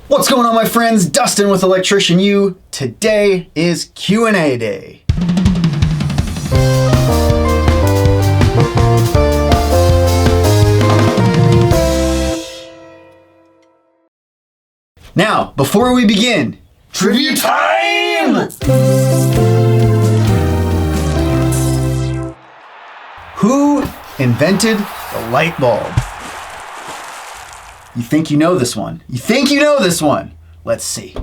What's going on, my friends? Dustin with Electrician U. Today is Q&A day. Now, before we begin, trivia time! Who invented the light bulb? You think you know this one? You think you know this one? Let's see.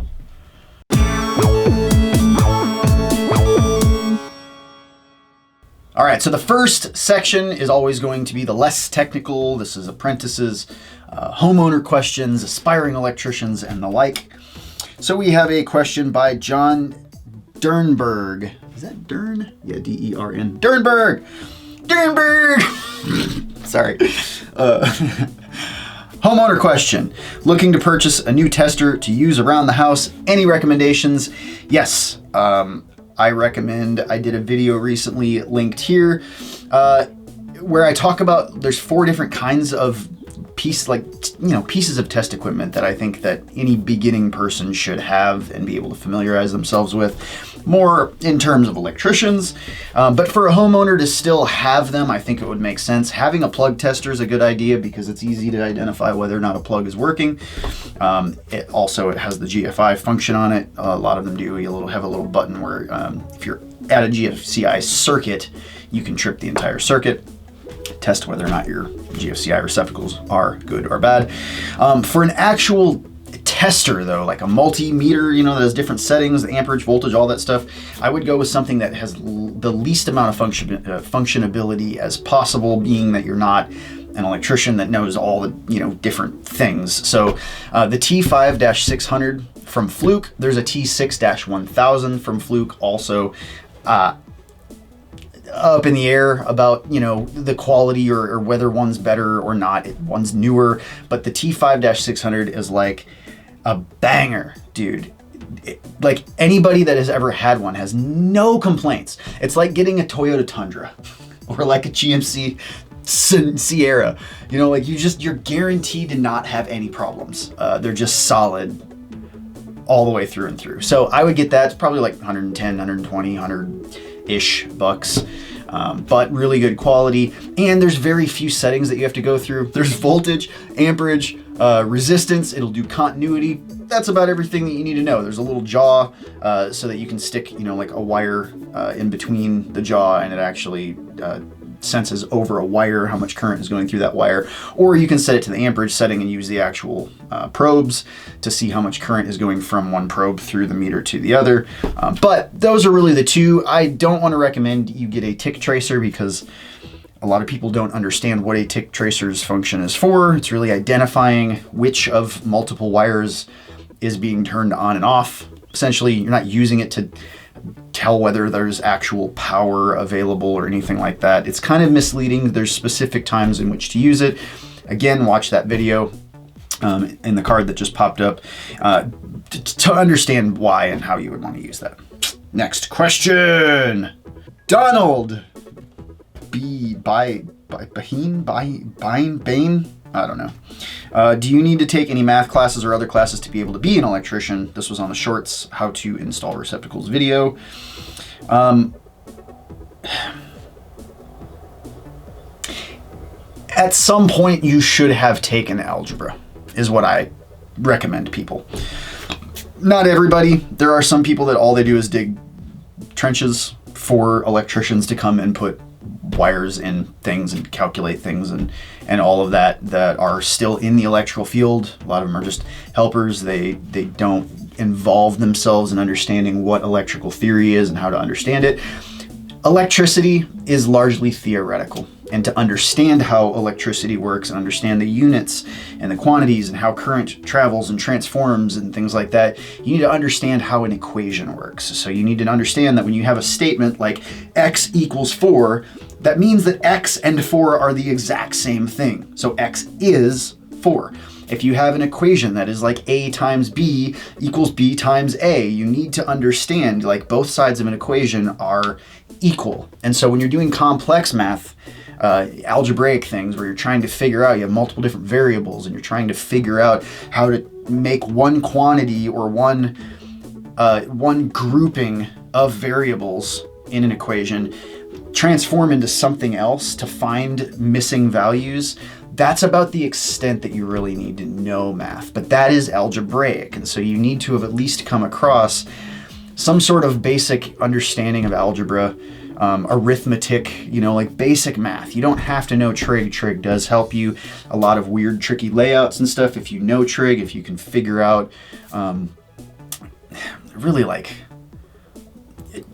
All right, so the first section is always going to be the less technical. This is apprentices, homeowner questions, aspiring electricians, and the like. So we have a question by John Dernberg. Is that Dern? Yeah, D-E-R-N. Dernberg! Dernberg! Sorry. Homeowner question. Looking to purchase a new tester to use around the house. Any recommendations? Yes. I recommend, I did a video recently linked here where I talk about, there's 4 different kinds of pieces of test equipment that I think that any beginning person should have and be able to familiarize themselves with, more in terms of electricians. But for a homeowner to still have them, I think it would make sense. Having a plug tester is a good idea because it's easy to identify whether or not a plug is working. It has the GFI function on it. A lot of them do. You have a little button where if you're at a GFCI circuit, you can trip the entire circuit, test whether or not your GFCI receptacles are good or bad. For an actual tester though, like a multimeter, that has different settings, the amperage, voltage, all that stuff, I would go with something that has the least amount of functionability as possible, being that you're not an electrician that knows all the different things. So the T5-600 from Fluke, there's a T6-1000 from Fluke also. Up in the air about the quality or whether one's better or not. One's newer, but the T5-600 is like a banger, dude. Like anybody that has ever had one has no complaints. It's like getting a Toyota Tundra or like a GMC Sierra. You're guaranteed to not have any problems. They're just solid all the way through and through. So I would get that. It's probably like 110, 120, 100-ish bucks. But really good quality. And there's very few settings that you have to go through. There's voltage, amperage, resistance. It'll do continuity. That's about everything that you need to know. There's a little jaw so that you can stick, like a wire in between the jaw, and it actually senses over a wire how much current is going through that wire. Or you can set it to the amperage setting and use the actual probes to see how much current is going from one probe through the meter to the other. But those are really the two. I don't want to recommend you get a tick tracer because a lot of people don't understand what a tick tracer's function is for. It's really identifying which of multiple wires is being turned on and off. Essentially, you're not using it to tell whether there's actual power available or anything like that. It's kind of misleading. There's specific times in which to use it. Again, watch that video in the card that just popped up to understand why and how you would want to use that. Next question. Donald Bain? I don't know. Do you need to take any math classes or other classes to be able to be an electrician? This was on the Shorts How to Install Receptacles video. At some point, you should have taken algebra, is what I recommend people. Not everybody. There are some people that all they do is dig trenches for electricians to come and put wires in things and calculate things and all of that are still in the electrical field. A lot of them are just helpers. They don't involve themselves in understanding what electrical theory is and how to understand it. Electricity is largely theoretical, and to understand how electricity works and understand the units and the quantities and how current travels and transforms and things like that, you need to understand how an equation works. So you need to understand that when you have a statement like x equals 4, that means that x and 4 are the exact same thing. So x is 4. If you have an equation that is like a times b equals b times a, you need to understand like both sides of an equation are equal. And so when you're doing complex math, algebraic things where you're trying to figure out, you have multiple different variables and you're trying to figure out how to make one quantity or one grouping of variables in an equation transform into something else to find missing values, that's about the extent that you really need to know math. But that is algebraic, and so you need to have at least come across some sort of basic understanding of algebra, arithmetic, like basic math. You don't have to know trig. Trig does help you. A lot of weird, tricky layouts and stuff. If you know trig, if you can figure out really like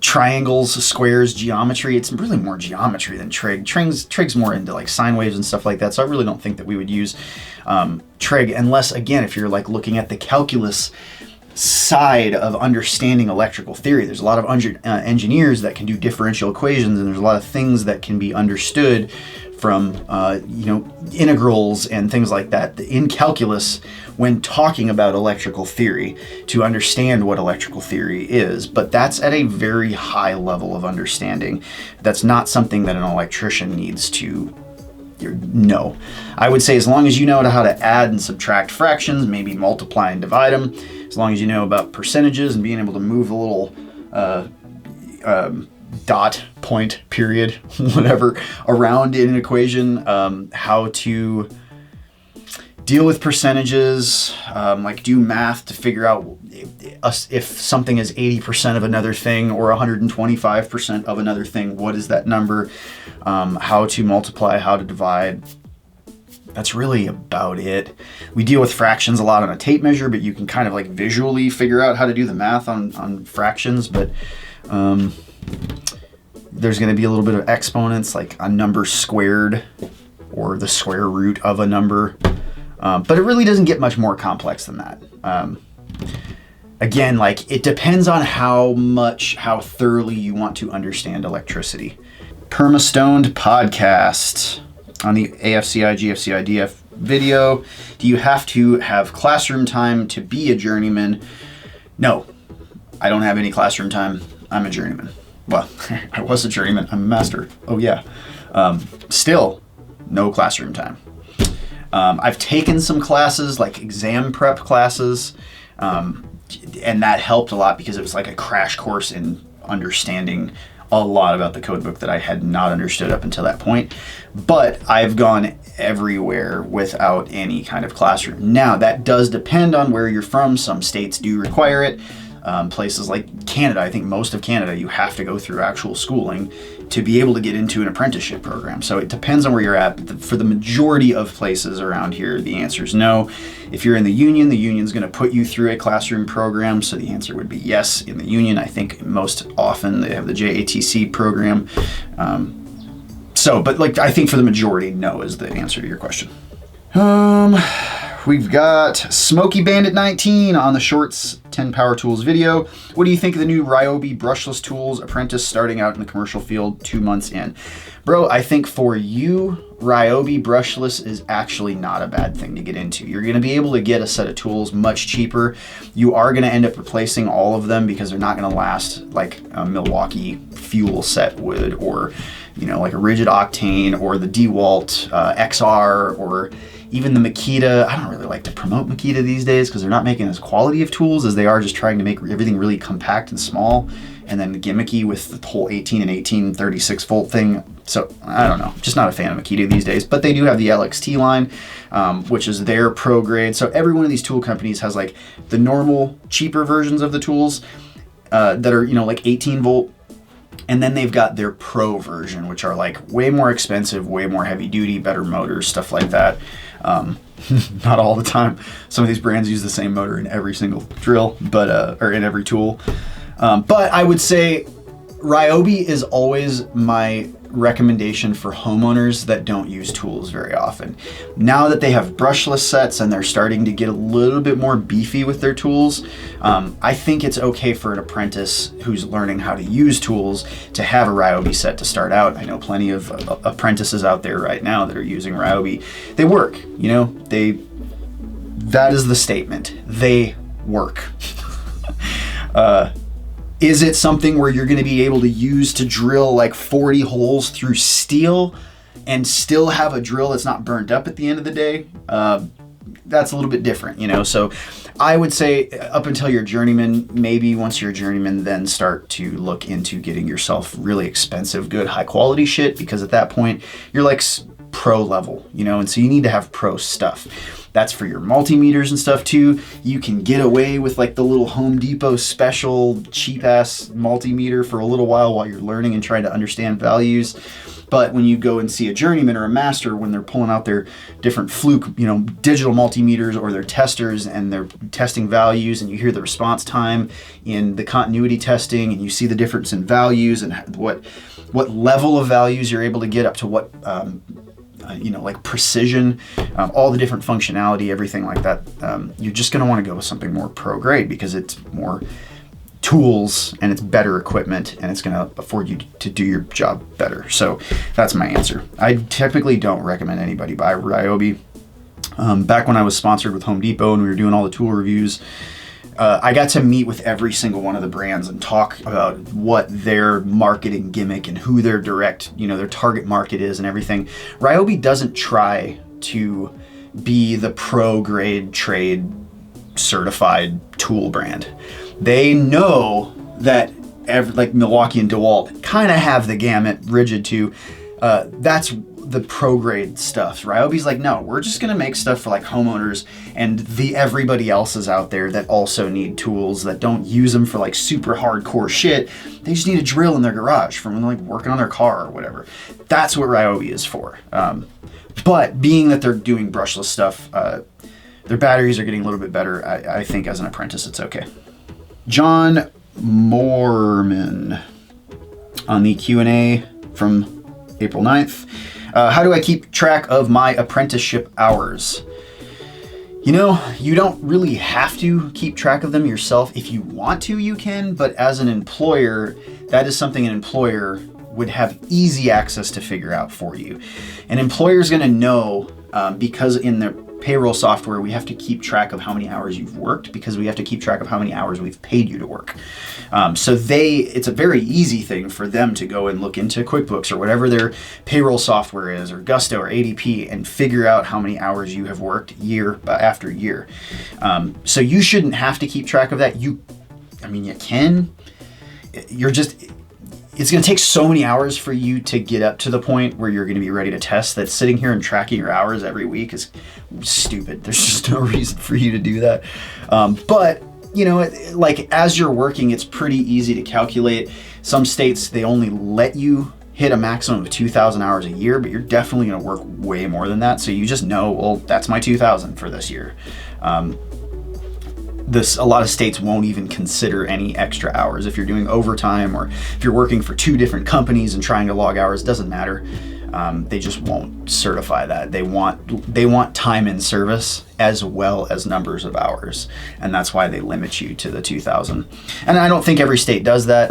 triangles, squares, geometry, it's really more geometry than trig. Trig's more into like sine waves and stuff like that. So I really don't think that we would use trig unless, again, if you're like looking at the calculus side of understanding electrical theory. There's a lot of engineers that can do differential equations, and there's a lot of things that can be understood from integrals and things like that in calculus when talking about electrical theory to understand what electrical theory is. But that's at a very high level of understanding. That's not something that an electrician needs to know. I would say as long as you know how to add and subtract fractions, maybe multiply and divide them, as long as you know about percentages and being able to move a little dot, point, period, whatever, around in an equation, how to deal with percentages, like do math to figure out if something is 80% of another thing or 125% of another thing, what is that number, how to multiply, how to divide. That's really about it. We deal with fractions a lot on a tape measure, but you can kind of like visually figure out how to do the math on fractions. But there's going to be a little bit of exponents, like a number squared or the square root of a number. But it really doesn't get much more complex than that. Again, like it depends on how thoroughly you want to understand electricity. Permastoned podcast on the AFCI, GFCI, DF video. Do you have to have classroom time to be a journeyman? No, I don't have any classroom time. I'm a journeyman. Well, I was a journeyman. I'm a master. Oh yeah. Still, no classroom time. I've taken some classes, like exam prep classes, and that helped a lot because it was like a crash course in understanding a lot about the code book that I had not understood up until that point. But I've gone everywhere without any kind of classroom. Now, that does depend on where you're from. Some states do require it. Places like Canada, I think most of Canada, you have to go through actual schooling to be able to get into an apprenticeship program. So it depends on where you're at. But for the majority of places around here, the answer is no. If you're in the union's going to put you through a classroom program. So the answer would be yes in the union. I think most often they have the JATC program. But like I think for the majority, no is the answer to your question. We've got Smoky Bandit 19 on the Shorts 10 Power Tools video. What do you think of the new Ryobi brushless tools apprentice starting out in the commercial field 2 months in? Bro, I think for you, Ryobi brushless is actually not a bad thing to get into. You're going to be able to get a set of tools much cheaper. You are going to end up replacing all of them because they're not going to last like a Milwaukee fuel set would, or like a rigid octane or the DeWalt XR, or even the Makita. I don't really like to promote Makita these days because they're not making as quality of tools as they are just trying to make everything really compact and small and then gimmicky with the whole 18 and 18 36 volt thing. So I don't know, just not a fan of Makita these days, but they do have the LXT line, which is their pro grade. So every one of these tool companies has like the normal cheaper versions of the tools that are, like 18 volt. And then they've got their pro version, which are like way more expensive, way more heavy duty, better motors, stuff like that. Not all the time. Some of these brands use the same motor in every single drill, or in every tool. But I would say Ryobi is always my recommendation for homeowners that don't use tools very often. Now that they have brushless sets and they're starting to get a little bit more beefy with their tools, I think it's okay for an apprentice who's learning how to use tools to have a Ryobi set to start out. I know plenty of apprentices out there right now that are using Ryobi. They work, that is the statement. They work. Is it something where you're going to be able to use to drill like 40 holes through steel and still have a drill that's not burned up at the end of the day? that's a little bit different, you know? So I would say up until you're journeyman, maybe once you're a journeyman, then start to look into getting yourself really expensive, good, high quality shit, because at that point you're like pro level, you know? And so you need to have pro stuff. That's for your multimeters and stuff too. You can get away with like the little Home Depot special cheap ass multimeter for a little while you're learning and trying to understand values. But when you go and see a journeyman or a master, when they're pulling out their different fluke, you know, digital multimeters or their testers and they're testing values, and you hear the response time in the continuity testing, and you see the difference in values and what level of values you're able to get up to what, you know, like precision, all the different functionality, everything like that. You're just going to want to go with something more pro grade because it's more tools and it's better equipment and it's going to afford you to do your job better. So that's my answer. I typically don't recommend anybody buy Ryobi. Back when I was sponsored with Home Depot and we were doing all the tool reviews, I got to meet with every single one of the brands and talk about what their marketing gimmick and who their direct, you know, their target market is and everything. Ryobi doesn't try to be the pro grade trade certified tool brand. They know that like Milwaukee and DeWalt kind of have the gamut, Rigid too. That's the pro grade stuff. Ryobi's like, no, we're just gonna make stuff for like homeowners and the everybody else's out there that also need tools that don't use them for like super hardcore shit. They just need a drill in their garage from when they're like working on their car or whatever. That's what Ryobi is for. But being that they're doing brushless stuff, their batteries are getting a little bit better. I think as an apprentice, it's okay. John Moorman on the Q&A from April 9th. How do I keep track of my apprenticeship hours? You know, you don't really have to keep track of them yourself. If you want to, you can, but as an employer, that is something an employer would have easy access to figure out for you. An employer is going to know because in their payroll software, we have to keep track of how many hours you've worked because we have to keep track of how many hours we've paid you to work. So it's a very easy thing for them to go and look into QuickBooks or whatever their payroll software is, or Gusto or ADP, and figure out how many hours you have worked year after year. So you shouldn't have to keep track of that. You can. It's going to take so many hours for you to get up to the point where you're going to be ready to test that sitting here and tracking your hours every week is stupid. There's just no reason for you to do that. But, you know, like as you're working, it's pretty easy to calculate. Some states, they only let you hit a maximum of 2,000 hours a year, but you're definitely going to work way more than that. So you just know, well, that's my 2,000 for this year. A lot of states won't even consider any extra hours. If you're doing overtime or if you're working for 2 different companies and trying to log hours, doesn't matter. They just won't certify that. They want time in service as well as numbers of hours, and that's why they limit you to the 2,000. And I don't think every state does that.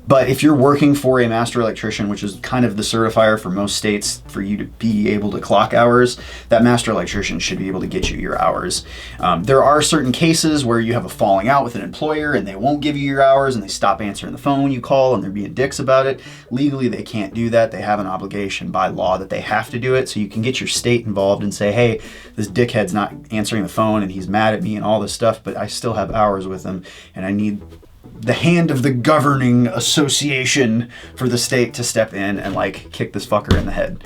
But if you're working for a master electrician, which is kind of the certifier for most states for you to be able to clock hours, that master electrician should be able to get you your hours. There are certain cases where you have a falling out with an employer and they won't give you your hours and they stop answering the phone when you call and they're being dicks about it. Legally, they can't do that. They have an obligation by law that they have to do it. So you can get your state involved and say, hey, this dickhead's not answering the phone and he's mad at me and all this stuff, but I still have hours with him and I need the hand of the governing association for the state to step in and like kick this fucker in the head.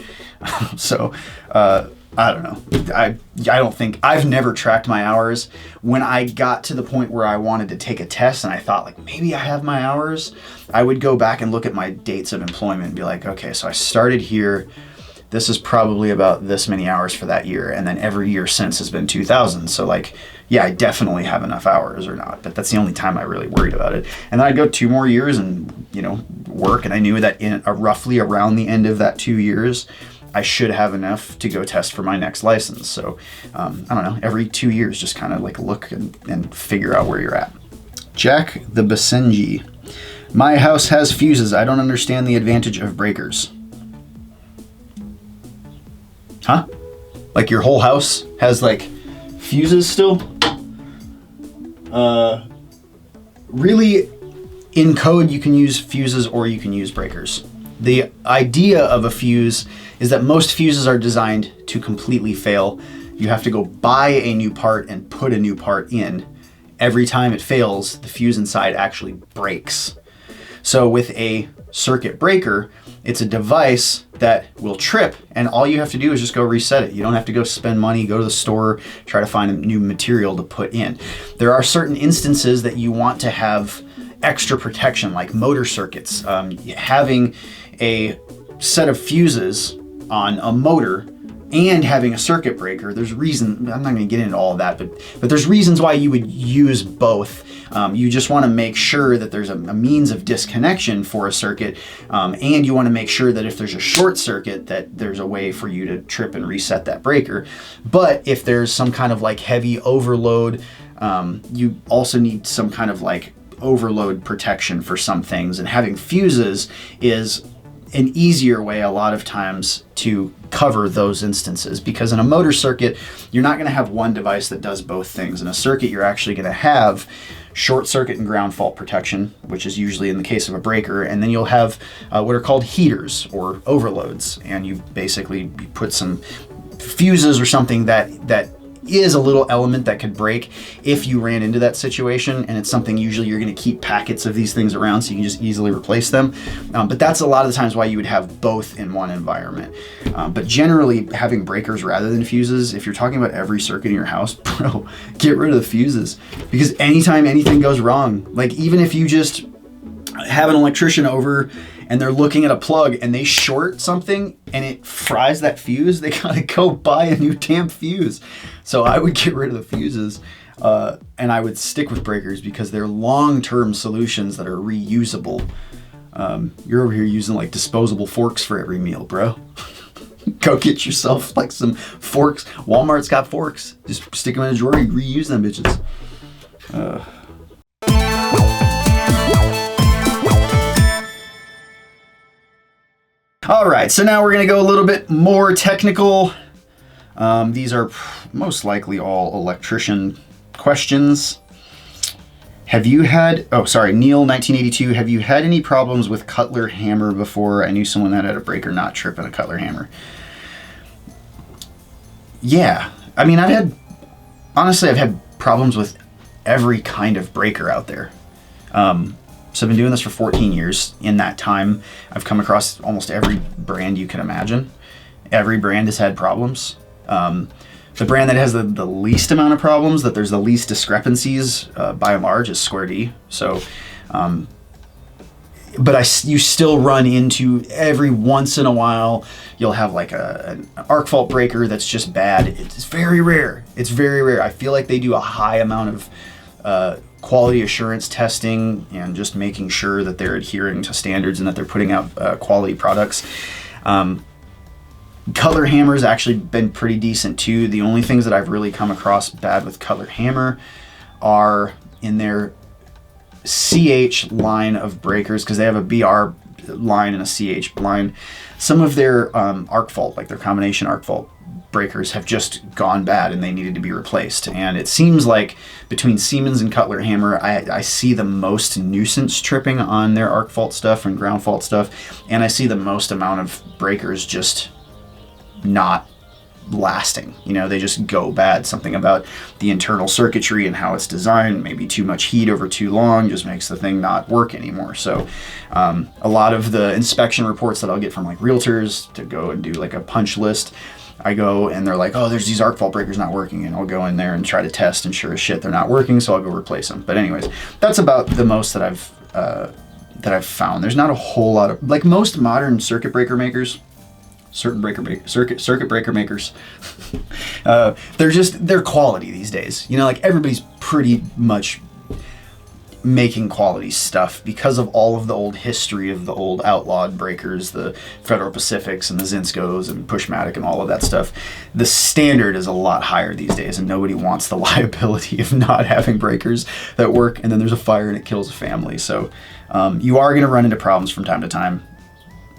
So I don't know. I don't think I've never tracked my hours. When I got to the point where I wanted to take a test and I thought like maybe I have my hours, I would go back and look at my dates of employment and be like, okay, so I started here. This is probably about this many hours for that year. And then every year since has been 2,000. So like, yeah, I definitely have enough hours or not, but that's the only time I really worried about it. And then I'd go 2 more years and, you know, work. And I knew that in roughly around the end of that 2 years, I should have enough to go test for my next license. So I don't know, every 2 years, just kind of like look and figure out where you're at. Jack the Basenji. My house has fuses. I don't understand the advantage of breakers. Huh? Like your whole house has like fuses still? Really, in code you can use fuses or you can use breakers. The idea of a fuse is that most fuses are designed to completely fail. You have to go buy a new part and put a new part in. Every time it fails, the fuse inside actually breaks. So with a circuit breaker, it's a device that will trip, and all you have to do is just go reset it. You don't have to go spend money, go to the store, try to find a new material to put in. There are certain instances that you want to have extra protection, like motor circuits. Having a set of fuses on a motor and having a circuit breaker, there's reason, I'm not going to get into all of that, but there's reasons why you would use both. You just want to make sure that there's a means of disconnection for a circuit, and you want to make sure that if there's a short circuit, that there's a way for you to trip and reset that breaker. But if there's some kind of like heavy overload, you also need some kind of like overload protection for some things, and having fuses is an easier way a lot of times to cover those instances, because in a motor circuit, you're not going to have one device that does both things. In a circuit, you're actually going to have short circuit and ground fault protection, which is usually in the case of a breaker, and then you'll have what are called heaters or overloads, and you basically put some fuses or something that is a little element that could break if you ran into that situation, and it's something usually you're going to keep packets of these things around so you can just easily replace them. But that's a lot of the times why you would have both in one environment. But generally, having breakers rather than fuses, if you're talking about every circuit in your house, bro, get rid of the fuses, because anytime anything goes wrong, like even if you just have an electrician over and they're looking at a plug and they short something and it fries that fuse, they gotta go buy a new damn fuse. So I would get rid of the fuses, and I would stick with breakers because they're long-term solutions that are reusable. You're over here using like disposable forks for every meal, bro. Go get yourself like some forks. Walmart's got forks. Just stick them in a drawer, you reuse them bitches. All right, so now we're going to go a little bit more technical. These are most likely all electrician questions. Have you had, Neil 1982, have you had any problems with cutler hammer before? I knew someone that had a breaker not trip and a cutler hammer. Yeah, I mean, I've had problems with every kind of breaker out there. So I've been doing this for 14 years. In that time, I've come across almost every brand you can imagine. Every brand has had problems. The brand that has the least amount of problems, that there's the least discrepancies by and large, is Square D. So, but you still run into, every once in a while, you'll have like an arc fault breaker that's just bad. It's very rare. It's very rare. I feel like they do a high amount of quality assurance testing and just making sure that they're adhering to standards and that they're putting out quality products. Cutler hammer's actually been pretty decent too. The only things that I've really come across bad with cutler hammer are in their CH line of breakers, because they have a BR line and a CH line. Some of their arc fault, like their combination arc fault breakers, have just gone bad and they needed to be replaced. And it seems like between Siemens and Cutler Hammer, I see the most nuisance tripping on their arc fault stuff and ground fault stuff, and I see the most amount of breakers just not lasting. You know, they just go bad. Something about the internal circuitry and how it's designed, maybe too much heat over too long, just makes the thing not work anymore. So a lot of the inspection reports that I'll get from like realtors to go and do like a punch list, I go and they're like, oh, there's these arc fault breakers not working, and I'll go in there and try to test, and sure as shit they're not working, so I'll go replace them. But anyways, that's about the most that I've found. There's not a whole lot of, like most modern circuit breaker makers, circuit breaker makers, they're quality these days. You know, like everybody's pretty much making quality stuff because of all of the old history of the old outlawed breakers, the Federal Pacifics and the Zinskos and Pushmatic and all of that stuff. The standard is a lot higher these days, and nobody wants the liability of not having breakers that work and then there's a fire and it kills a family. So you are going to run into problems from time to time.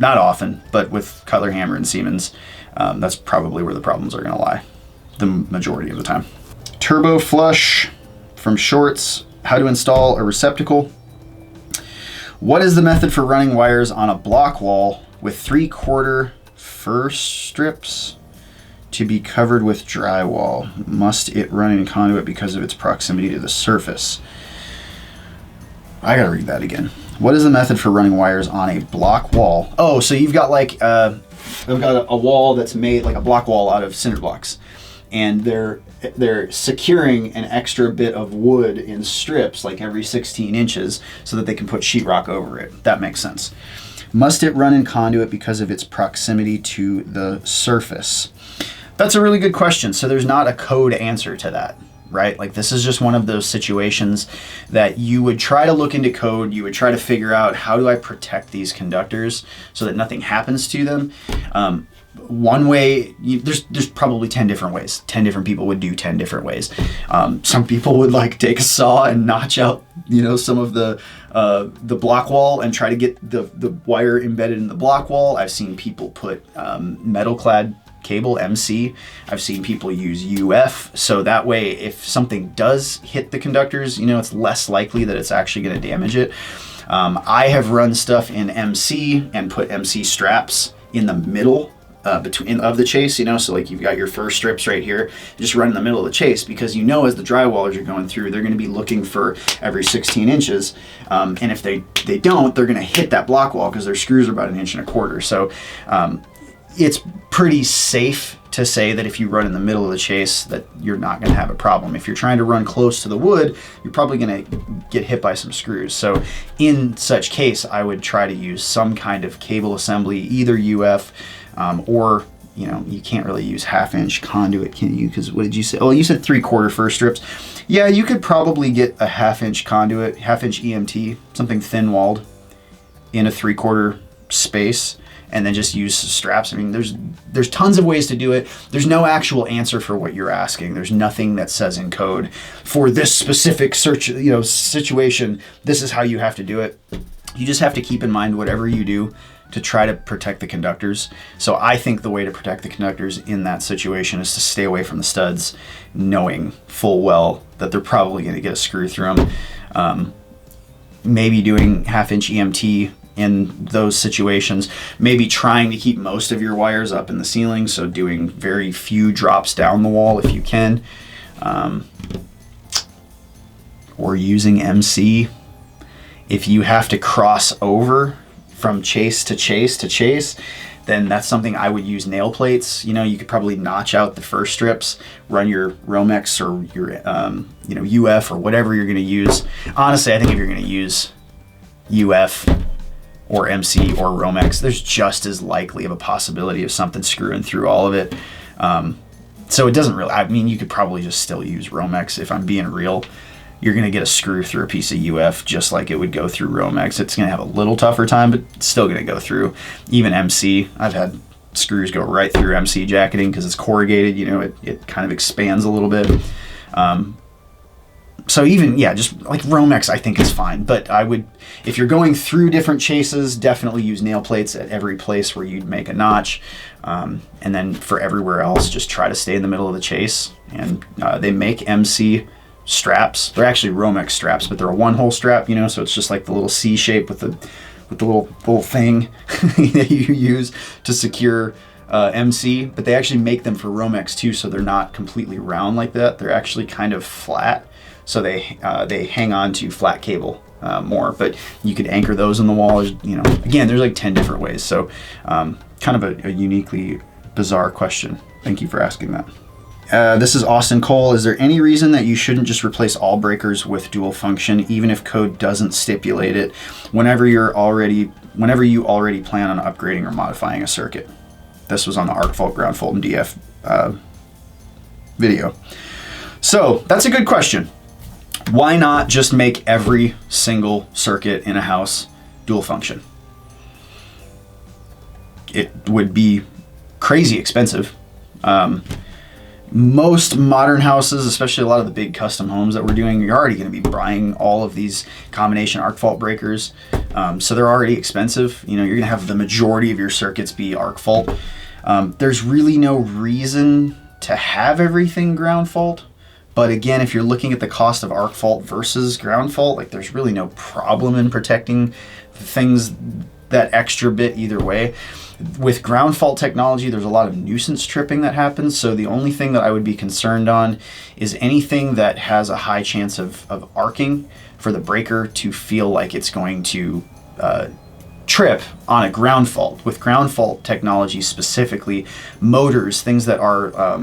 Not often, but with Cutler Hammer and Siemens, that's probably where the problems are going to lie the majority of the time. Turbo flush from Shorts. How to install a receptacle. What is the method for running wires on a block wall with 3/4 fir strips to be covered with drywall. Must it run in conduit because of its proximity to the surface? I gotta read that again. What is the method for running wires on a block wall? Oh, so you've got like I've got a wall that's made like a block wall out of cinder blocks, and they're securing an extra bit of wood in strips like every 16 inches so that they can put sheetrock over it. That makes sense. Must it run in conduit because of its proximity to the surface? That's a really good question. So there's not a code answer to that, right? Like this is just one of those situations that you would try to look into code. You would try to figure out, how do I protect these conductors so that nothing happens to them? One way, there's probably 10 different ways. 10 different people would do 10 different ways. Some people would like take a saw and notch out, some of the block wall and try to get the wire embedded in the block wall. I've seen people put metal clad cable, MC. I've seen people use UF, so that way if something does hit the conductors, it's less likely that it's actually going to damage it. I have run stuff in MC and put MC straps in the middle of the chase, so like you've got your fir strips right here, just run in the middle of the chase, because as the drywallers are going through, they're going to be looking for every 16 inches, and if they don't, they're going to hit that block wall because their screws are about 1.25 inches. So it's pretty safe to say that if you run in the middle of the chase that you're not going to have a problem. If you're trying to run close to the wood, you're probably going to get hit by some screws. So in such case, I would try to use some kind of cable assembly, either UF or you can't really use 1/2-inch conduit, can you? Because what did you say? Oh, you said 3/4 fir strips. Yeah, you could probably get a 1/2-inch conduit, 1/2-inch EMT, something thin walled in a 3/4 space, and then just use straps. I mean, there's tons of ways to do it. There's no actual answer for what you're asking. There's nothing that says in code for this specific situation, this is how you have to do it. You just have to keep in mind whatever you do to try to protect the conductors. So I think the way to protect the conductors in that situation is to stay away from the studs, knowing full well that they're probably going to get a screw through them. Maybe doing 1/2-inch EMT in those situations, maybe trying to keep most of your wires up in the ceiling, so doing very few drops down the wall if you can, or using MC. If you have to cross over from chase to chase to chase, then that's something I would use nail plates. You could probably notch out the fir strips, run your Romex or your UF or whatever you're going to use. Honestly, I think if you're going to use UF or MC or Romex, there's just as likely of a possibility of something screwing through all of it. So it doesn't really, you could probably just still use Romex. If I'm being real, you're going to get a screw through a piece of UF just like it would go through Romex. It's going to have a little tougher time, but it's still going to go through. Even MC, I've had screws go right through MC jacketing because it's corrugated, it kind of expands a little bit. So even, just like Romex, I think is fine. But I would, if you're going through different chases, definitely use nail plates at every place where you'd make a notch. And then for everywhere else, just try to stay in the middle of the chase. And they make MC straps. They're actually Romex straps, but they're a one-hole strap, so it's just like the little C shape with the little thing that you use to secure MC. But they actually make them for Romex too, so they're not completely round like that. They're actually kind of flat. So they hang on to flat cable more, but you could anchor those in the wall. Again, there's like 10 different ways. So kind of a uniquely bizarre question. Thank you for asking that. This is Austin Cole. Is there any reason that you shouldn't just replace all breakers with dual function, even if code doesn't stipulate it, whenever you already plan on upgrading or modifying a circuit? This was on the arc fault, ground fault, and DF video. So that's a good question. Why not just make every single circuit in a house dual function? It would be crazy expensive. Most modern houses, especially a lot of the big custom homes that we're doing, you're already going to be buying all of these combination arc fault breakers. So they're already expensive. You're going to have the majority of your circuits be arc fault. There's really no reason to have everything ground fault. But again, if you're looking at the cost of arc fault versus ground fault, like there's really no problem in protecting the things that extra bit either way. With ground fault technology, there's a lot of nuisance tripping that happens. So the only thing that I would be concerned on is anything that has a high chance of arcing for the breaker to feel like it's going to trip on a ground fault. With ground fault technology specifically, motors, things that are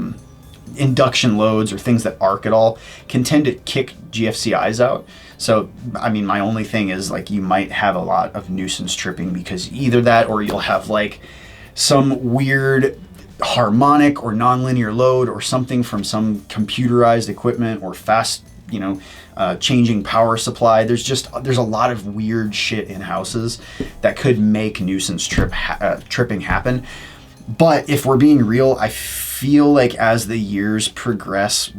induction loads or things that arc at all can tend to kick GFCIs out. So, I mean, my only thing is like you might have a lot of nuisance tripping because either that or you'll have like some weird harmonic or nonlinear load or something from some computerized equipment or fast, changing power supply. There's a lot of weird shit in houses that could make nuisance tripping happen. But if we're being real, I feel like as the years progress,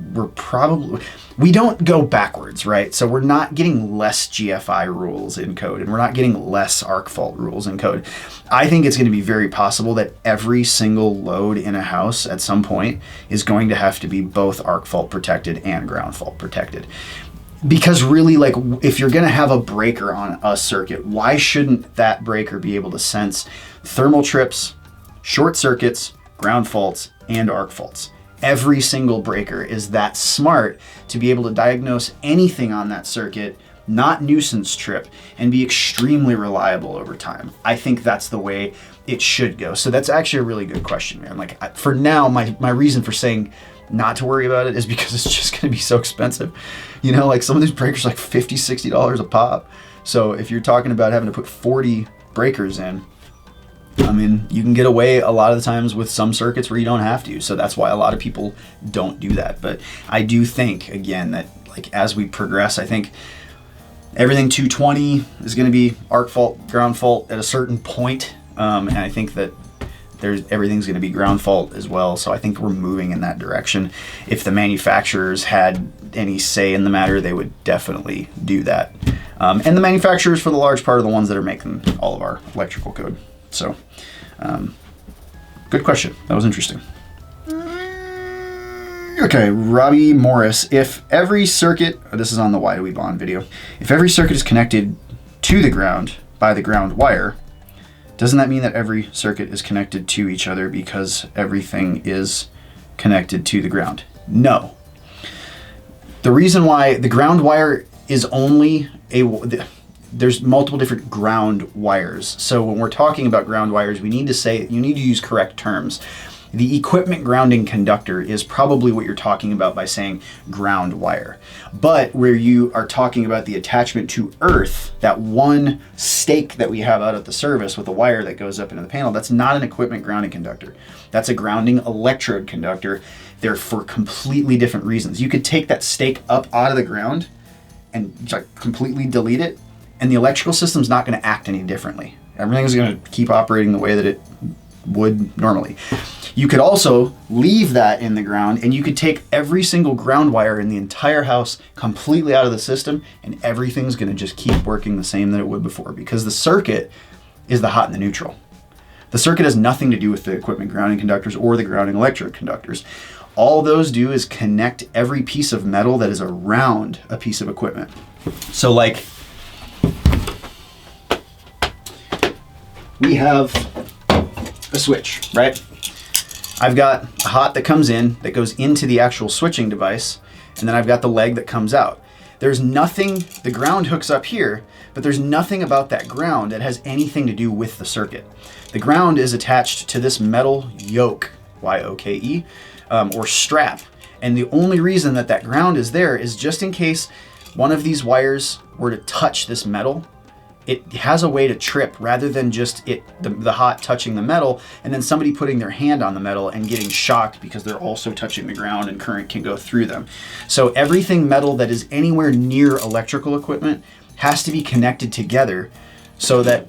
we don't go backwards, right? So we're not getting less GFI rules in code and we're not getting less arc fault rules in code. I think it's going to be very possible that every single load in a house at some point is going to have to be both arc fault protected and ground fault protected. Because really, like, if you're going to have a breaker on a circuit, why shouldn't that breaker be able to sense thermal trips, short circuits, ground faults, and arc faults? Every single breaker is that smart to be able to diagnose anything on that circuit, not nuisance trip, and be extremely reliable over time. I think that's the way it should go. So that's actually a really good question, man. Like, for now, my reason for saying not to worry about it is because it's just going to be so expensive. Like some of these breakers are like $50, $60 a pop. So if you're talking about having to put 40 breakers in, I mean, you can get away a lot of the times with some circuits where you don't have to. So that's why a lot of people don't do that. But I do think, again, that like as we progress, I think everything 220 is going to be arc fault, ground fault at a certain point. And I think that everything's going to be ground fault as well. So I think we're moving in that direction. If the manufacturers had any say in the matter, they would definitely do that. And the manufacturers, for the large part, are the ones that are making all of our electrical code. So, good question. That was interesting. Okay, Robbie Morris. If every circuit, this is on the Why Do We Bond video, if every circuit is connected to the ground by the ground wire, doesn't that mean that every circuit is connected to each other because everything is connected to the ground? No. The reason why the ground wire is only there's multiple different ground wires. So when we're talking about ground wires, you need to use correct terms. The equipment grounding conductor is probably what you're talking about by saying ground wire. But where you are talking about the attachment to earth, that one stake that we have out at the service with a wire that goes up into the panel, that's not an equipment grounding conductor. That's a grounding electrode conductor. They're for completely different reasons. You could take that stake up out of the ground and just completely delete it, and the electrical system's not going to act any differently. Everything's going to keep operating the way that it would normally. You could also leave that in the ground, and you could take every single ground wire in the entire house completely out of the system, and everything's going to just keep working the same that it would before, because the circuit is the hot and the neutral. The circuit has nothing to do with the equipment grounding conductors or the grounding electrode conductors. All those do is connect every piece of metal that is around a piece of equipment. So like, we have a switch, right? I've got a hot that comes in, that goes into the actual switching device, and then I've got the leg that comes out. There's nothing, the ground hooks up here, but there's nothing about that ground that has anything to do with the circuit. The ground is attached to this metal yoke, Y-O-K-E, or strap. And the only reason that that ground is there is just in case one of these wires were to touch this metal. It has a way to trip rather than just the hot touching the metal and then somebody putting their hand on the metal and getting shocked because they're also touching the ground and current can go through them. So everything metal that is anywhere near electrical equipment has to be connected together so that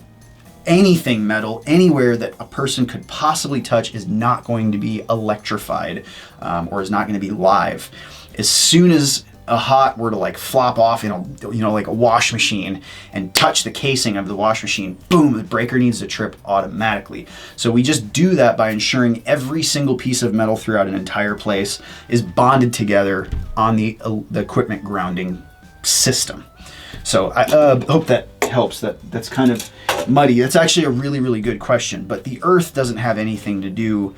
anything metal anywhere that a person could possibly touch is not going to be electrified or is not going to be live. As soon as a hot were to like flop off in like a wash machine and touch the casing of the wash machine, boom, the breaker needs to trip automatically. So we just do that by ensuring every single piece of metal throughout an entire place is bonded together on the equipment grounding system. So I hope that helps. That's kind of muddy. That's actually a really, really good question, but the earth doesn't have anything to do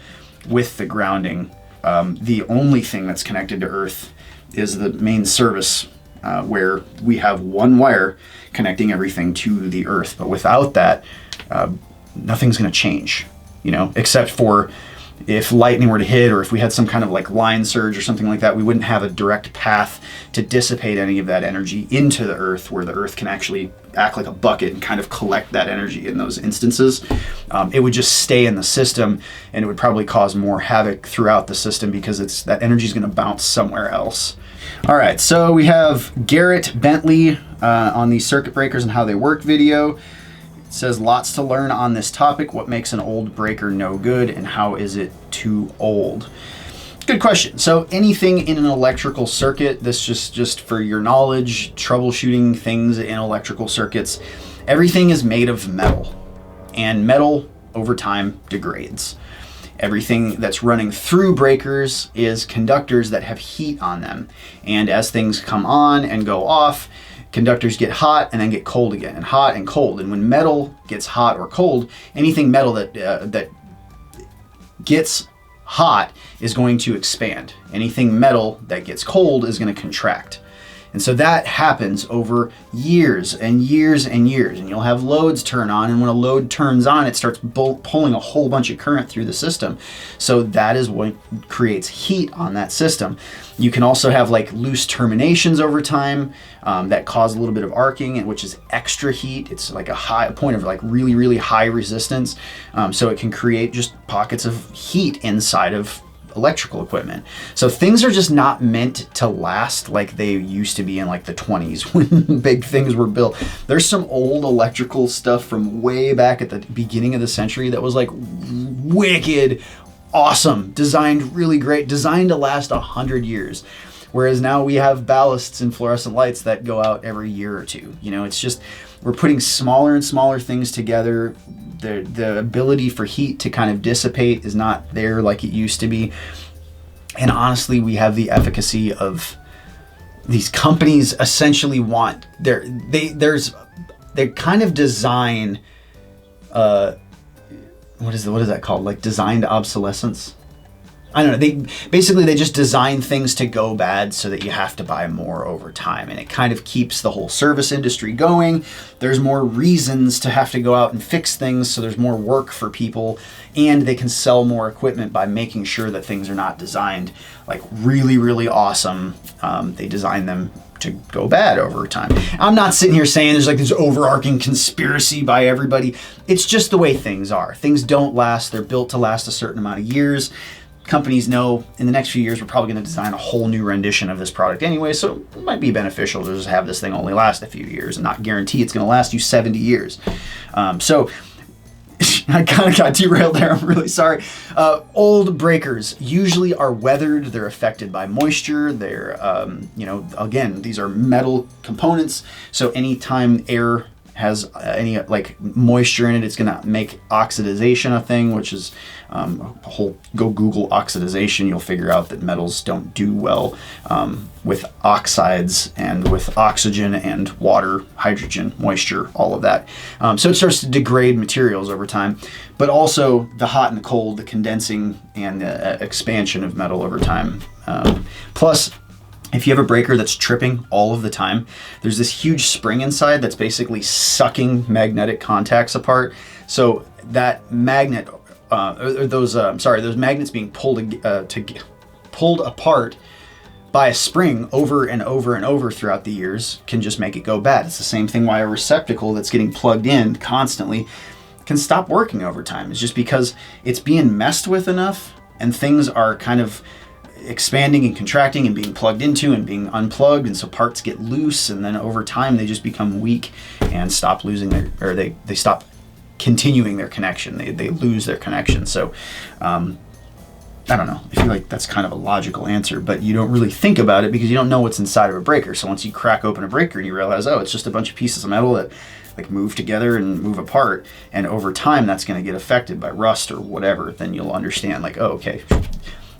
with the grounding. The only thing that's connected to earth is the main service, where we have one wire connecting everything to the earth. But without that, nothing's going to change, you know, except for if lightning were to hit, or if we had some kind of like line surge or something like that, we wouldn't have a direct path to dissipate any of that energy into the earth, where the earth can actually act like a bucket and kind of collect that energy in those instances. It would just stay in the system, and it would probably cause more havoc throughout the system because that energy is going to bounce somewhere else. All right, so we have Garrett Bentley on the circuit breakers and how they work video. It says lots to learn on this topic. What makes an old breaker no good, and how is it too old? Good question. So anything in an electrical circuit, this just for your knowledge, troubleshooting things in electrical circuits, everything is made of metal, and metal over time degrades. Everything that's running through breakers is conductors that have heat on them. And as things come on and go off, conductors get hot and then get cold again, and hot and cold. And when metal gets hot or cold, anything metal that gets hot is going to expand. Anything metal that gets cold is going to contract. And so that happens over years and years and years. And you'll have loads turn on, and when a load turns on, it starts pulling a whole bunch of current through the system. So that is what creates heat on that system. You can also have like loose terminations over time that cause a little bit of arcing, which is extra heat. It's like a point of like really, really high resistance. So it can create just pockets of heat inside of electrical equipment. So things are just not meant to last like they used to be in like the 20s when big things were built. There's some old electrical stuff from way back at the beginning of the century that was like wicked awesome, designed really great, designed to last 100 years. Whereas now we have ballasts and fluorescent lights that go out every year or two. You know, it's just, we're putting smaller and smaller things together. The ability for heat to kind of dissipate is not there like it used to be. And honestly, we have the efficacy of these companies essentially want they kind of design what is that called? Like designed obsolescence? I don't know. They just design things to go bad so that you have to buy more over time. And it kind of keeps the whole service industry going. There's more reasons to have to go out and fix things, so there's more work for people, and they can sell more equipment by making sure that things are not designed like really, really awesome. They design them to go bad over time. I'm not sitting here saying there's like this overarching conspiracy by everybody. It's just the way things are. Things don't last. They're built to last a certain amount of years. Companies know in the next few years we're probably going to design a whole new rendition of this product anyway, so it might be beneficial to just have this thing only last a few years and not guarantee it's going to last you 70 years. So I kind of got derailed there. I'm really sorry. Old breakers usually are weathered. They're affected by moisture. They're, again, these are metal components. So anytime air has any like moisture in it, it's going to make oxidization a thing, which is go Google oxidization. You'll figure out that metals don't do well with oxides and with oxygen and water, hydrogen, moisture, all of that. So it starts to degrade materials over time, but also the hot and the cold, the condensing and the expansion of metal over time. Plus, if you have a breaker that's tripping all of the time, there's this huge spring inside that's basically sucking magnetic contacts apart. So that magnet, those magnets being pulled apart by a spring over and over and over throughout the years can just make it go bad. It's the same thing why a receptacle that's getting plugged in constantly can stop working over time. It's just because it's being messed with enough and things are kind of expanding and contracting and being plugged into and being unplugged, and so parts get loose, and then over time they just become weak and stop they stop continuing their connection. They lose their connection. So I don't know. I feel like that's kind of a logical answer, but you don't really think about it because you don't know what's inside of a breaker. So once you crack open a breaker and you realize, oh, it's just a bunch of pieces of metal that like move together and move apart, and over time that's going to get affected by rust or whatever, then you'll understand like, oh, okay,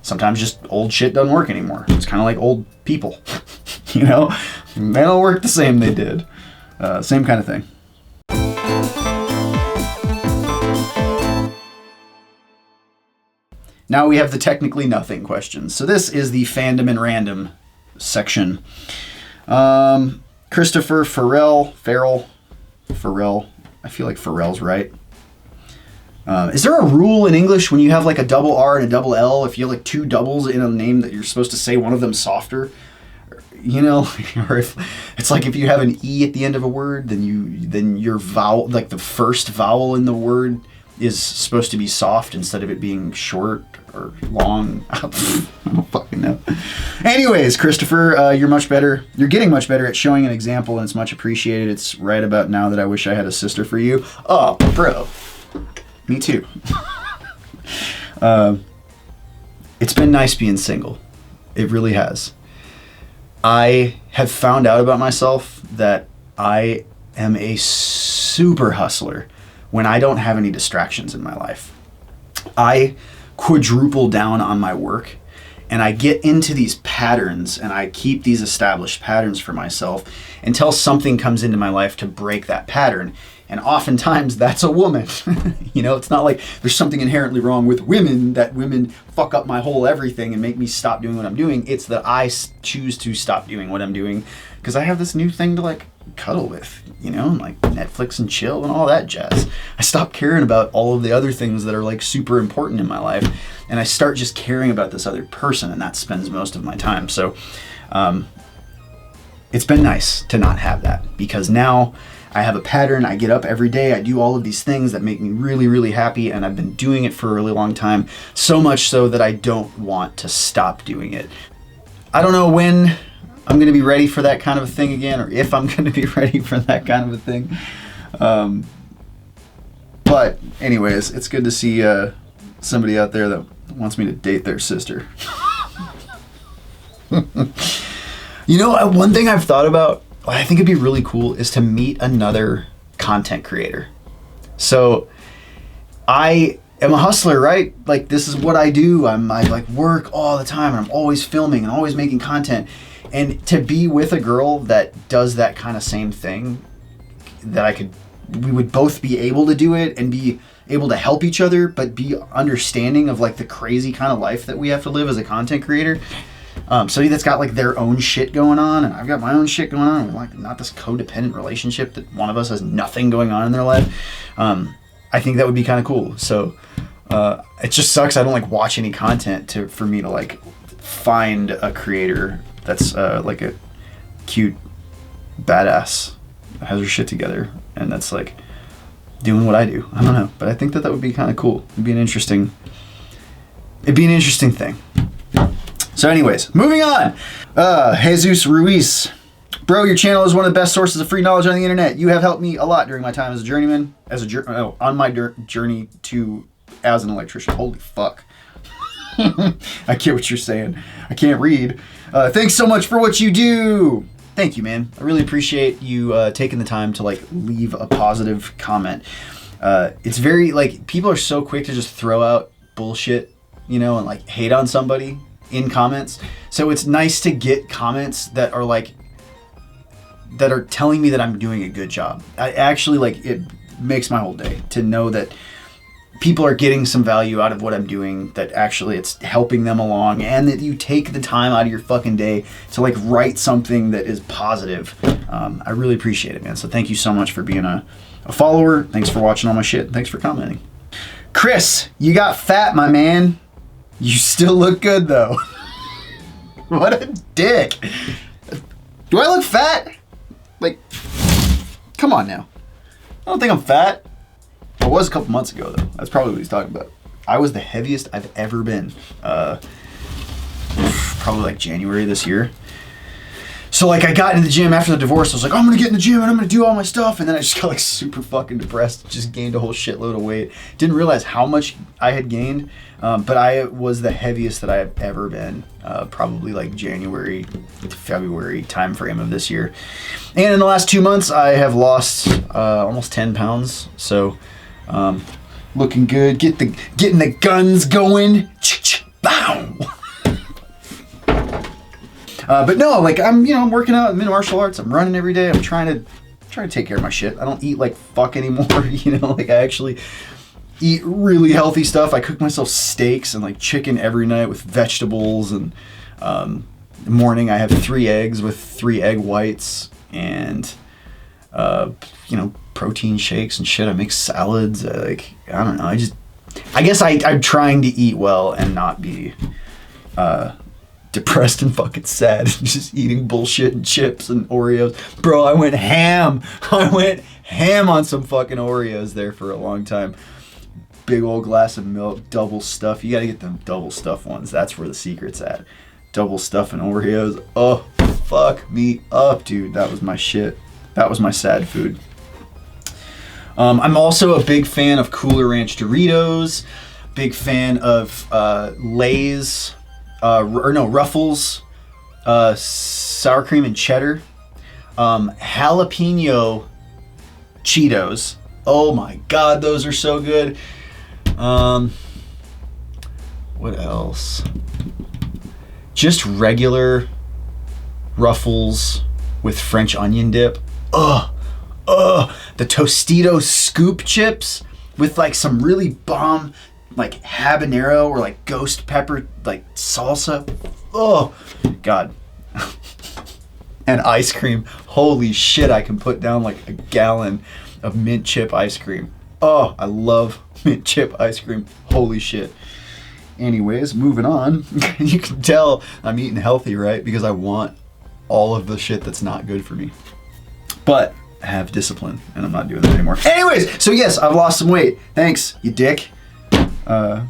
sometimes just old shit doesn't work anymore. It's kind of like old people, you know? They don't work the same they did. Same kind of thing. Now we have the technically nothing questions. So this is the fandom and random section. Christopher Farrell. I feel like Farrell's right. Is there a rule in English when you have like a double R and a double L, if you have like two doubles in a name that you're supposed to say one of them softer? You know, or if it's like if you have an E at the end of a word, then your vowel, like the first vowel in the word, is supposed to be soft instead of it being short or long. I don't fucking know. Anyways, Christopher, you're much better. You're getting much better at showing an example, and it's much appreciated. It's right about now that I wish I had a sister for you. Oh, bro. Me too. It's been nice being single. It really has. I have found out about myself that I am a super hustler when I don't have any distractions in my life. I quadruple down on my work, and I get into these patterns, and I keep these established patterns for myself until something comes into my life to break that pattern. And oftentimes that's a woman. You know, it's not like there's something inherently wrong with women, that women fuck up my whole everything and make me stop doing what I'm doing. It's that I choose to stop doing what I'm doing because I have this new thing to like cuddle with, you know, and like Netflix and chill and all that jazz. I stop caring about all of the other things that are like super important in my life, and I start just caring about this other person, and that spends most of my time. So it's been nice to not have that, because now I have a pattern. I get up every day. I do all of these things that make me really, really happy, and I've been doing it for a really long time, so much so that I don't want to stop doing it. I don't know when I'm going to be ready for that kind of a thing again, or if I'm going to be ready for that kind of a thing. But anyways, it's good to see somebody out there that wants me to date their sister. You know, one thing I've thought about, what I think it'd be really cool, is to meet another content creator. So I am a hustler, right? Like, this is what I do. I like work all the time, and I'm always filming and always making content. And to be with a girl that does that kind of same thing, that we would both be able to do it and be able to help each other, but be understanding of like the crazy kind of life that we have to live as a content creator. Somebody that's got like their own shit going on, and I've got my own shit going on. We're like not this codependent relationship that one of us has nothing going on in their life. I think that would be kind of cool. So it just sucks I don't like watch any content for me to like find a creator that's like a cute badass that has her shit together, and that's like doing what I do. I don't know, but I think that would be kind of cool. It'd be an interesting thing. So anyways, moving on. Jesus Ruiz. Bro, your channel is one of the best sources of free knowledge on the internet. You have helped me a lot during my time as a journeyman, on my journey to as an electrician. Holy fuck. I get what you're saying. I can't read. Thanks so much for what you do. Thank you, man. I really appreciate you taking the time to like leave a positive comment. It's very like, people are so quick to just throw out bullshit, you know, and like hate on somebody in comments. So it's nice to get comments that are like, that are telling me that I'm doing a good job. I actually like, it makes my whole day to know that people are getting some value out of what I'm doing, that actually it's helping them along, and that you take the time out of your fucking day to like write something that is positive. I really appreciate it, man. So thank you so much for being a follower. Thanks for watching all my shit. Thanks for commenting. Chris, you got fat, my man. You still look good though. What a dick. Do I look fat? Like, come on now. I don't think I'm fat. I was a couple months ago though. That's probably what he's talking about. I was the heaviest I've ever been. Probably like January this year. So like I got into the gym after the divorce. I was like, I'm gonna get in the gym and I'm gonna do all my stuff. And then I just got like super fucking depressed. Just gained a whole shitload of weight. Didn't realize how much I had gained. But I was the heaviest that I have ever been. Probably like January to February time frame of this year. And in the last 2 months, I have lost almost 10 pounds. So looking good. Getting the guns going. Bow. But no, like I'm working out. I'm in martial arts. I'm running every day. I'm trying to take care of my shit. I don't eat like fuck anymore. You know, like I actually eat really healthy stuff. I cook myself steaks and like chicken every night with vegetables, and in the morning I have 3 eggs with 3 egg whites, and you know, protein shakes and shit. I make salads. Like, I don't know. I guess I'm trying to eat well and not be depressed and fucking sad and just eating bullshit and chips and Oreos. Bro, I went ham. On some fucking Oreos there for a long time. Big old glass of milk, double stuff. You gotta get them double stuff ones. That's where the secret's at. Double stuff and Oreos. Oh, fuck me up, dude. That was my shit. That was my sad food. I'm also a big fan of Cooler Ranch Doritos. Big fan of Lay's, Ruffles, sour cream and cheddar. Jalapeno Cheetos. Oh my God, those are so good. What else? Just regular Ruffles with French onion dip. The Tostitos scoop chips with like some really bomb like habanero or like ghost pepper like salsa. Oh God. And ice cream. Holy shit, I can put down like a gallon of mint chip ice cream. Oh, I love mint chip ice cream. Holy shit. Anyways, moving on. You can tell I'm eating healthy, right? Because I want all of the shit that's not good for me. But I have discipline, and I'm not doing that anymore. Anyways, so yes, I've lost some weight. Thanks, you dick. Glad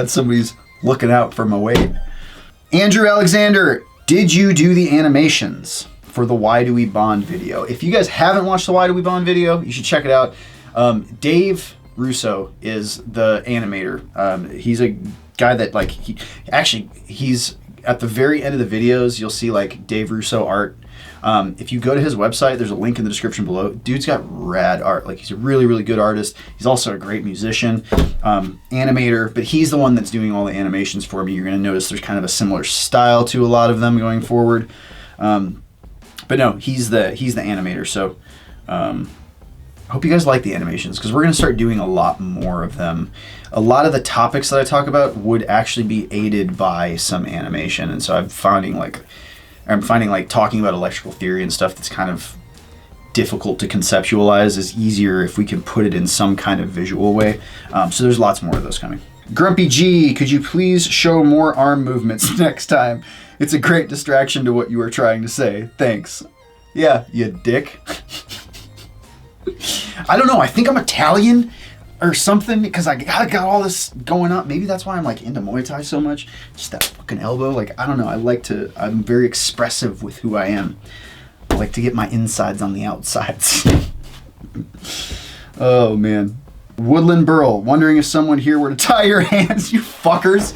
somebody's looking out for my weight. Andrew Alexander, did you do the animations for the Why Do We Bond video? If you guys haven't watched the Why Do We Bond video, you should check it out. Dave Russo is the animator. He's a guy that like, he's at the very end of the videos, you'll see like Dave Russo art. If you go to his website, there's a link in the description below. Dude's got rad art. Like, he's a really, really good artist. He's also a great musician, animator, but he's the one that's doing all the animations for me. You're going to notice there's kind of a similar style to a lot of them going forward. But no, he's the animator. So, I hope you guys like the animations, because we're going to start doing a lot more of them. A lot of the topics that I talk about would actually be aided by some animation. And so I'm finding like talking about electrical theory and stuff that's kind of difficult to conceptualize is easier if we can put it in some kind of visual way. So there's lots more of those coming. Grumpy G, could you please show more arm movements next time? It's a great distraction to what you were trying to say. Thanks. Yeah, you dick. I don't know. I think I'm Italian or something, because I got all this going on. Maybe that's why I'm like into Muay Thai so much. Just that fucking elbow. Like, I don't know. I'm very expressive with who I am. I like to get my insides on the outsides. Oh, man. Woodland Burl, wondering if someone here were to tie your hands, you fuckers.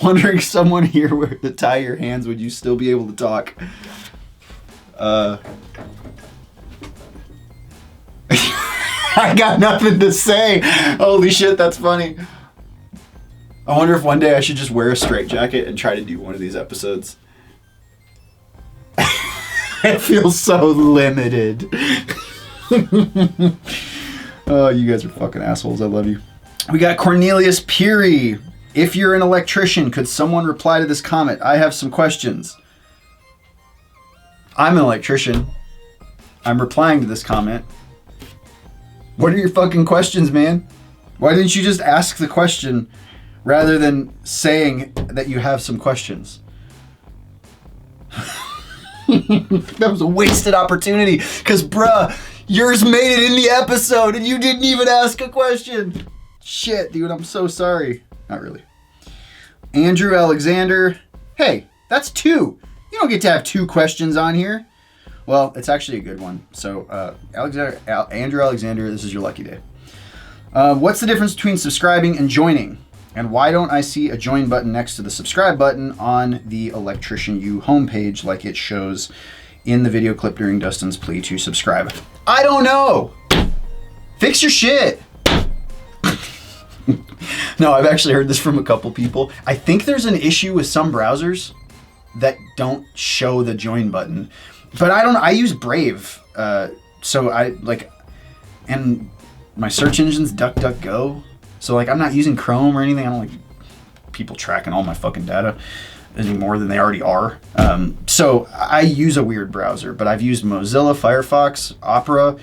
Wondering if someone here were to tie your hands, would you still be able to talk? I got nothing to say. Holy shit, that's funny. I wonder if one day I should just wear a straitjacket and try to do one of these episodes. It feels so limited. Oh, you guys are fucking assholes. I love you. We got Cornelius Peary. If you're an electrician, could someone reply to this comment? I have some questions. I'm an electrician. I'm replying to this comment. What are your fucking questions, man? Why didn't you just ask the question rather than saying that you have some questions? That was a wasted opportunity, because bruh, yours made it in the episode and you didn't even ask a question. Shit, dude, I'm so sorry. Not really. Andrew Alexander. Hey, that's 2. You don't get to have 2 questions on here. Well, it's actually a good one. So, Andrew Alexander, this is your lucky day. What's the difference between subscribing and joining? And why don't I see a join button next to the subscribe button on the Electrician U homepage like it shows in the video clip during Dustin's plea to subscribe? I don't know. Fix your shit. No, I've actually heard this from a couple people. I think there's an issue with some browsers that don't show the join button. But I use Brave, so and my search engine's DuckDuckGo. So like I'm not using Chrome or anything. I don't like people tracking all my fucking data any more than they already are. So I use a weird browser, but I've used Mozilla, Firefox, Opera,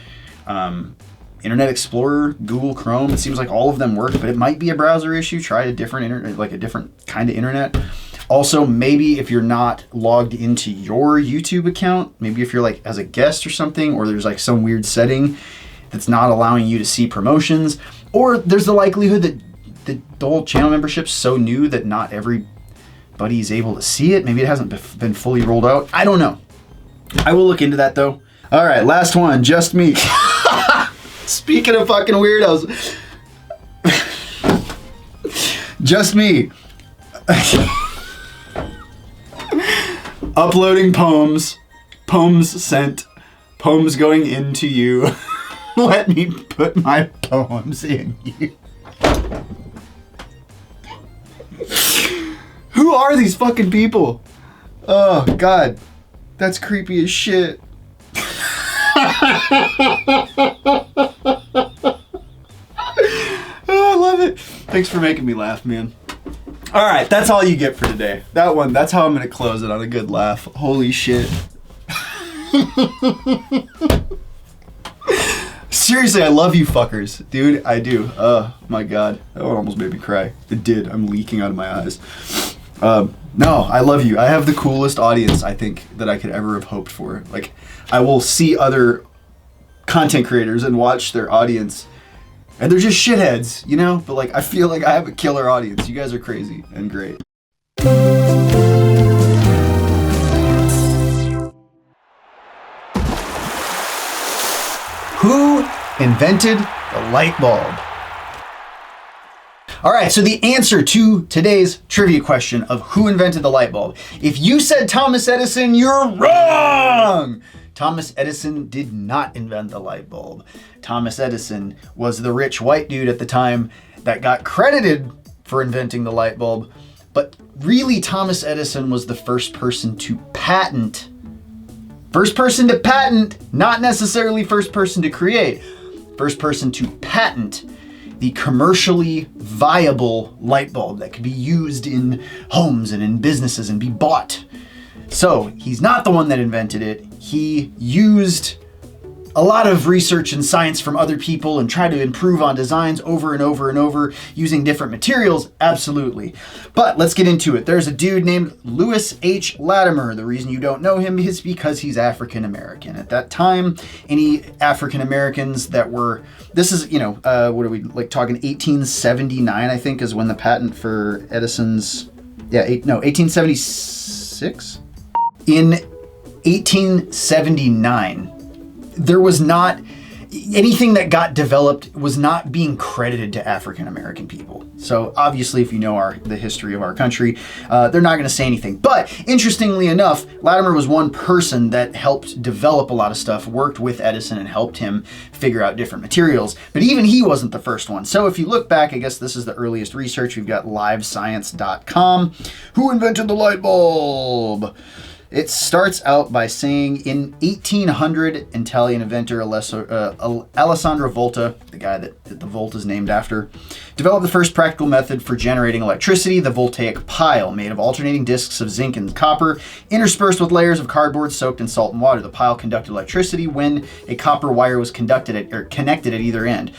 Internet Explorer, Google Chrome. It seems like all of them work, but it might be a browser issue. Try a different internet, like a different kind of internet. Also, maybe if you're not logged into your YouTube account, maybe if you're like as a guest or something, or there's like some weird setting that's not allowing you to see promotions, or there's the likelihood that the whole channel membership's so new that not everybody's able to see it. Maybe it hasn't been fully rolled out. I don't know. I will look into that though. All right, last one, just me. Speaking of fucking weirdos. Just me. Uploading poems. Poems sent. Poems going into you. Let me put my poems in you. Who are these fucking people? Oh, God. That's creepy as shit. Oh, I love it. Thanks for making me laugh, man. All right, that's all you get for today. That one, that's how I'm going to close it, on a good laugh. Holy shit. Seriously, I love you fuckers. Dude, I do. Oh, my God. That one almost made me cry. It did. I'm leaking out of my eyes. No, I love you. I have the coolest audience, I think, that I could ever have hoped for. Like, I will see other content creators and watch their audience, and they're just shitheads, you know? But, like, I feel like I have a killer audience. You guys are crazy and great. Who invented the light bulb? All right, so the answer to today's trivia question of who invented the light bulb. If you said Thomas Edison, you're wrong! Thomas Edison did not invent the light bulb. Thomas Edison was the rich white dude at the time that got credited for inventing the light bulb, but really Thomas Edison was the first person to patent. First person to patent, not necessarily first person to create. First person to patent the commercially viable light bulb that could be used in homes and in businesses and be bought. So he's not the one that invented it. He used a lot of research and science from other people and tried to improve on designs over and over and over using different materials, absolutely. But let's get into it. There's a dude named Lewis H. Latimer. The reason you don't know him is because he's African American. At that time, any African Americans that were, this is, you know, what are we like talking, 1879, I think, is when the patent for Edison's, 1876? In 1879, there was not anything that got developed was not being credited to African American people. So obviously, if you know the history of our country, they're not going to say anything. But interestingly enough, Latimer was one person that helped develop a lot of stuff, worked with Edison and helped him figure out different materials. But even he wasn't the first one. So if you look back, I guess this is the earliest research. We've got livescience.com. Who invented the light bulb? It starts out by saying, in 1800, Italian inventor Alessandro Volta, the guy that the volt is named after, developed the first practical method for generating electricity, the voltaic pile, made of alternating discs of zinc and copper, interspersed with layers of cardboard soaked in salt and water. The pile conducted electricity when a copper wire was connected at either end.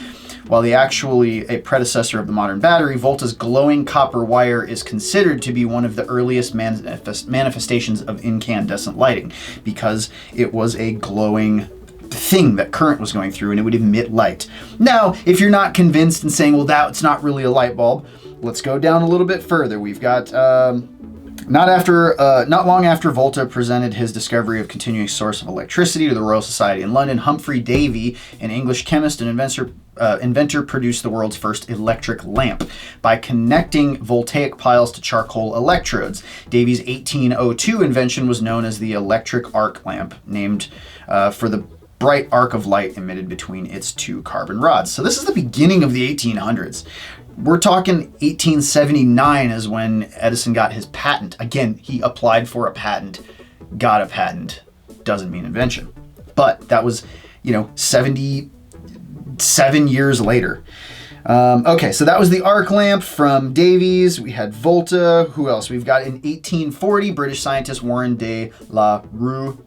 While actually a predecessor of the modern battery, Volta's glowing copper wire is considered to be one of the earliest manifestations of incandescent lighting because it was a glowing thing that current was going through and it would emit light. Now, if you're not convinced and saying, well, that's not really a light bulb, let's go down a little bit further. We've got not long after Volta presented his discovery of continuous source of electricity to the Royal Society in London, Humphrey Davy, an English chemist and inventor, produced the world's first electric lamp by connecting voltaic piles to charcoal electrodes. Davy's 1802 invention was known as the electric arc lamp, named for the bright arc of light emitted between its two carbon rods. So this is the beginning of the 1800s. We're talking 1879 is when Edison got his patent. Again, he applied for a patent, got a patent. Doesn't mean invention. But that was, 70 7 years later. Okay, so that was the arc lamp from Davies. We had Volta. Who else? We've got in 1840, British scientist Warren de la Rue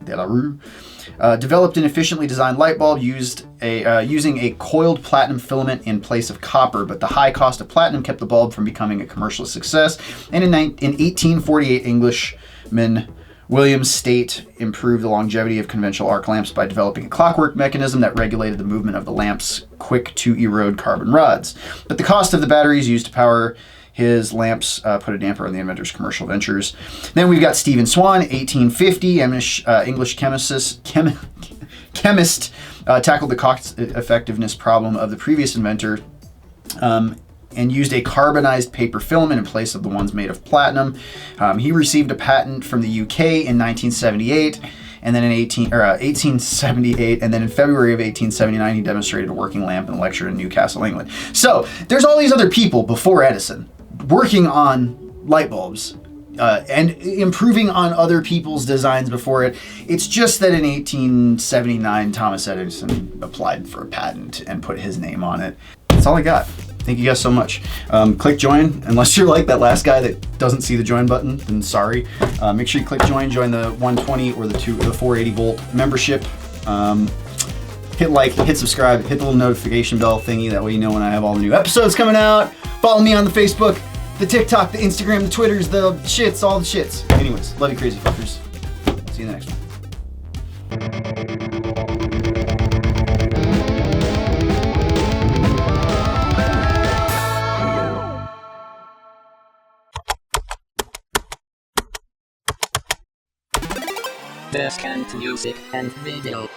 developed an efficiently designed light bulb using a coiled platinum filament in place of copper, but the high cost of platinum kept the bulb from becoming a commercial success. And in 1848, Englishman William State improved the longevity of conventional arc lamps by developing a clockwork mechanism that regulated the movement of the lamp's quick-to-erode carbon rods. But the cost of the batteries used to power his lamps put a damper on the inventor's commercial ventures. Then we've got Stephen Swan, 1850, English chemist tackled the cost-effectiveness problem of the previous inventor and used a carbonized paper filament in place of the ones made of platinum. He received a patent from the UK in 1978, and then in 1878, and then in February of 1879, he demonstrated a working lamp in a lecture in Newcastle, England. So there's all these other people before Edison working on light bulbs and improving on other people's designs before it. It's just that in 1879, Thomas Edison applied for a patent and put his name on it. That's all I got. Thank you guys so much. Click join, unless you're like that last guy that doesn't see the join button, then sorry. Make sure you click join the 120 or the 480 volt membership. Hit like, hit subscribe, hit the little notification bell thingy, that way you know when I have all the new episodes coming out. Follow me on the Facebook, the TikTok, the Instagram, the Twitters, the shits, all the shits. Anyways, love you crazy fuckers. See you in the next one. Best music and video.